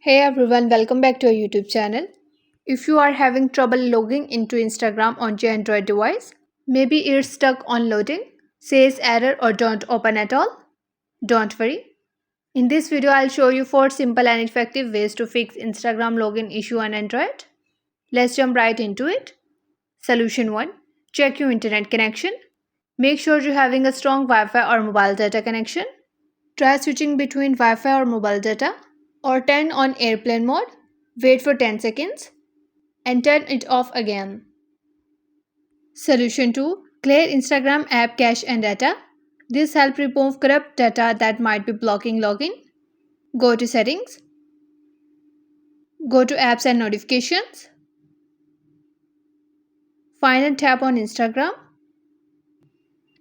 Hey everyone, welcome back to our YouTube channel. If you are having trouble logging into Instagram on your Android device, maybe it's stuck on loading, says error or don't open at all, don't worry. In this video, I'll show you 4 simple and effective ways to fix Instagram login issue on Android. Let's jump right into it. Solution 1. Check your internet connection. Make sure you're having a strong Wi-Fi or mobile data connection. Try switching between Wi-Fi or mobile data, or turn on airplane mode, wait for 10 seconds, and turn it off again. Solution 2. Clear Instagram app cache and data. This helps remove corrupt data that might be blocking login. Go to Settings. Go to Apps and Notifications. Find and tap on Instagram.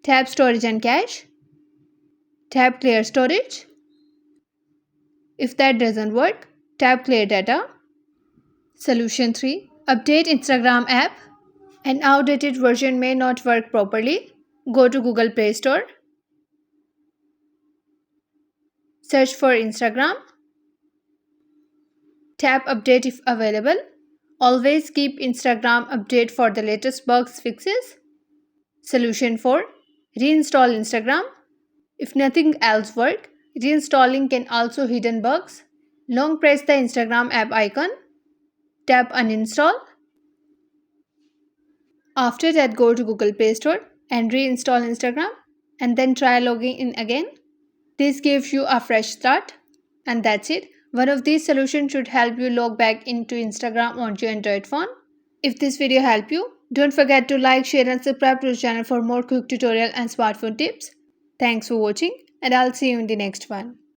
Tap Storage and Cache. Tap Clear Storage. If that doesn't work, tap Clear Data. Solution 3. Update Instagram app. An outdated version may not work properly. Go to Google Play Store. Search for Instagram. Tap Update if available. Always keep Instagram update for the latest bugs fixes. Solution 4. Reinstall Instagram. If nothing else works, reinstalling can also hidden bugs. Long press the Instagram app icon. Tap Uninstall. After that, go to Google Play Store and reinstall Instagram and then try logging in again. This gives you a fresh start. And that's it. One of these solutions should help you log back into Instagram on your Android phone. If this video helped you, don't forget to like, share and subscribe to the channel for more quick tutorial and smartphone tips. Thanks for watching and I'll see you in the next one.